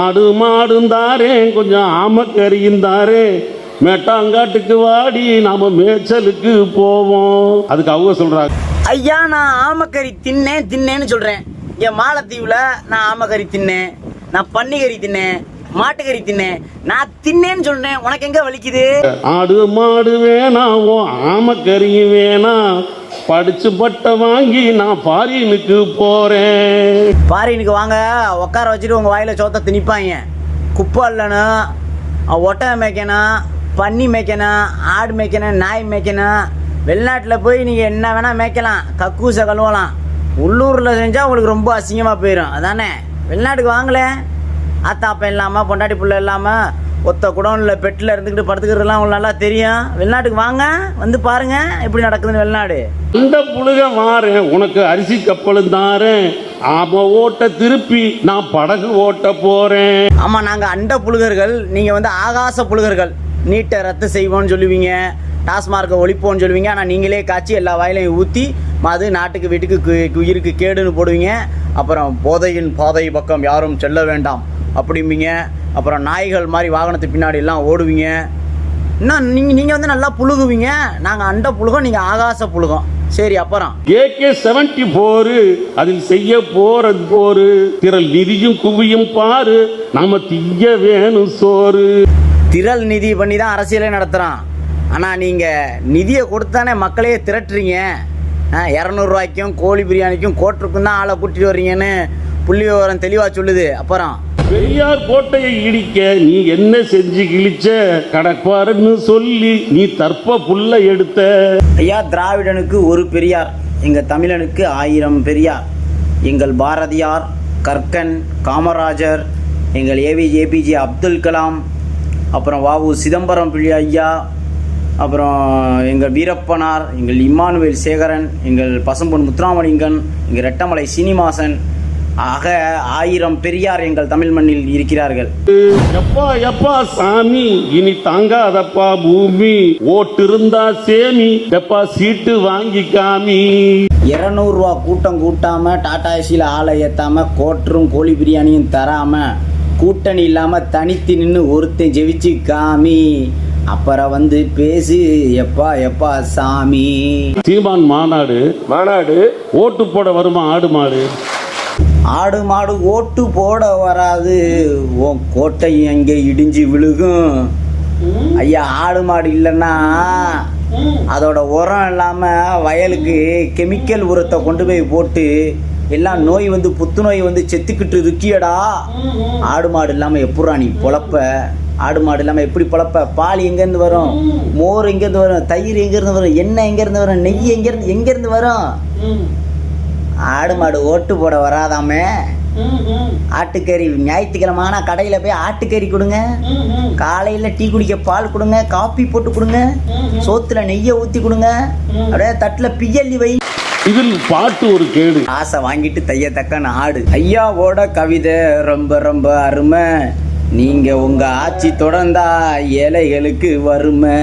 ஆடு மாடும் தாரேன் கொஞ்சம் ஆமக்கறியும் தாரேன் மெட்டாங்காட்டுக்கு வாடி நாம மேய்ச்சலுக்கு போவோம். அதுக்கு அவங்க சொல்றாங்க, ஐயா நான் ஆமக்கறி தின்னேன்னு சொல்றேன். என் மாலத்தீவுல நான் ஆமக்கறி தின்னேன், நான் பன்னிக்கறி தின்னேன், மாட்டுக்கறி தின்னேன். நான் தின்னேன்னு சொல்றேன், உனக்கு எங்க வலிக்குது? ஆடு மாடு வேணாம் ஆமக்கறியும் வேணாம், படிச்சு பட்டை வாங்கி நான் ஃபாரினுக்கு போறேன். ஃபாரினுக்கு வாங்க, உட்கார வச்சுட்டு உங்க வாயில சோத்த திணிப்பாங்க. குப்பை இல்லைன்னு ஒட்டை மேய்க்கணும், பன்னி மேய்க்கணும், ஆடு மேய்க்கணும், நாய் மேய்க்கணும். வெளிநாட்டில் போய் நீங்கள் என்ன வேணால் மேய்க்கலாம், கக்கூசை கழுவலாம். உள்ளூரில் செஞ்சால் உங்களுக்கு ரொம்ப அசிங்கமாக போயிடும். அதானே வெளிநாட்டுக்கு வாங்கலை, ஆத்தாப்பம் இல்லாமல் பொண்டாட்டி பிள்ளை இல்லாமல் ஒத்த குடோனில் பெட்டில் இருந்துக்கிட்டு படுத்துக்கிறதுலாம் உங்களுக்கு நல்லா தெரியும். வெளிநாட்டுக்கு வாங்க, வந்து பாருங்க எப்படி நடக்குதுன்னு வெளிநாடு. இந்த புழுக மாறேன், உனக்கு அரிசி கப்பலும் தாரேன், ஆம ஓட்ட திருப்பி நான் படகு ஓட்ட போறேன். ஆமாம், நாங்கள் அண்ட புழுகர்கள், நீங்கள் வந்து ஆகாச புழுகர்கள். நீட்டை ரத்து செய்வோன்னு சொல்லுவீங்க, டாஸ்மார்க்கை ஒழிப்போன்னு சொல்லுவீங்க. ஆனால் நீங்களே காய்ச்சி எல்லா வாயிலையும் ஊற்றி மது நாட்டுக்கு வீட்டுக்கு உயிருக்கு கேடுன்னு போடுவீங்க. அப்புறம் போதையின் பாதை பக்கம் யாரும் செல்ல வேண்டாம் அப்படிம்பீங்க. அப்புறம் நாய்கள் மாதிரி வாகனத்துக்கு பின்னாடி எல்லாம் ஓடுவீங்க. இன்னும் நீங்கள் வந்து நல்லா புழுகுவீங்க. நாங்கள் அண்ட புழுகம், நீங்கள் ஆகாச புழுகம். சரி, அப்புறம் AK-74 அதில் செய்ய போறது போரு, திரள் நிதியும் குவியும் பாரு, நாம திங்க வேணும் சோறு. திரள் நிதி பண்ணி தான் அரசியலே நடத்துகிறான். ஆனால் நீங்கள் நிதியை கொடுத்தானே மக்களையே திரட்டுறீங்க. 200 ரூபாய்க்கும் கோழி பிரியாணிக்கும் கோட்டுக்கும் தான் ஆளை கூட்டிட்டு வர்றீங்கன்னு புள்ளி விவரம் தெளிவாக சொல்லுது. அப்புறம் பெரியார் கோட்டையை இடிக்க நீ என்ன செஞ்சு கிழிச்ச, கடற்பாருன்னு சொல்லி நீ தற்ப புல்ல எடுத்த. ஐயா, திராவிடனுக்கு ஒரு பெரியார், எங்கள் தமிழனுக்கு 1000 பெரியார். எங்கள் பாரதியார், கர்கன், காமராஜர், எங்கள் ஏபிஜே அப்துல் கலாம், அப்புறம் வாவு சிதம்பரம் பிள்ளை ஐயா, அப்புறம் எங்கள் வீரப்பனார், எங்கள் இம்மானுவேல் சேகரன், எங்கள் பசும்பொன் முத்துராமலிங்கன், எங்கள் ரெட்டமலை சீனிவாசன் ஆக 1000 பெரியார் எங்கள் தமிழ் மண்ணில் இருக்கிறார்கள். எப்பா எப்பா சாமி, இனி தாங்காதப்பா பூமி, ஓட்டு இருந்தா சேமி, எப்பா சீட்டு வாங்கி காமி. 200 ரூபா கூட்டம் கூட்டாம, டாடா ஏசியில் ஆளை ஏத்தாம, கோட்டரும் கோழி பிரியாணியும் தராம, கூட்டணி இல்லாம தனித்து நின்று ஒருத்தன் ஜெயிச்சு காமி, அப்புறம் வந்து பேசு எப்பா எப்பா சாமி. சீமான் மாநாடு ஓட்டு போட வருமா ஆடு மாடு? ஆடு மாடு ஓட்டு போட வராது, உன் கோட்டை எங்கே இடிஞ்சு விழுகும். ஐயா, ஆடு மாடு இல்லைன்னா அதோட உரம் இல்லாமல் வயலுக்கு கெமிக்கல் உரத்தை கொண்டு போய் போட்டு எல்லாம் நோய் வந்து புத்துநோய் வந்து செத்துக்கிட்டு இருக்கியடா. ஆடு மாடு இல்லாமல் எப்படா நீ பொழப்ப? ஆடு மாடு இல்லாமல் எப்படி பொழப்ப? பால் எங்கேருந்து வரும்? மோர் எங்கேருந்து வரும்? தயிர் எங்கேருந்து வரும்? எண்ணெய் எங்கேருந்து வரும்? நெய் எங்கேருந்து வரும்? ஆடு மாடு ஓட்டு போட வராதாமே. ஆட்டுக்கறி ஞாயிற்றுக்கிழமான கடையில் போய் ஆட்டுக்கறி கொடுங்க, காலையில் டீ குடிக்க பால் கொடுங்க, காப்பி போட்டு கொடுங்க, சோத்துல நெய்யை ஊற்றி கொடுங்க, அப்படியே தட்டில் பியல்லி வை. இதில் பாட்டு ஒரு கேடு, ஆசை வாங்கிட்டு தையத்தக்கன்னு ஆடு. ஐயாவோட கவிதை ரொம்ப ரொம்ப அருமை, நீங்க உங்க ஆட்சி தொடர்ந்தா ஏழைகளுக்கு வறுமை.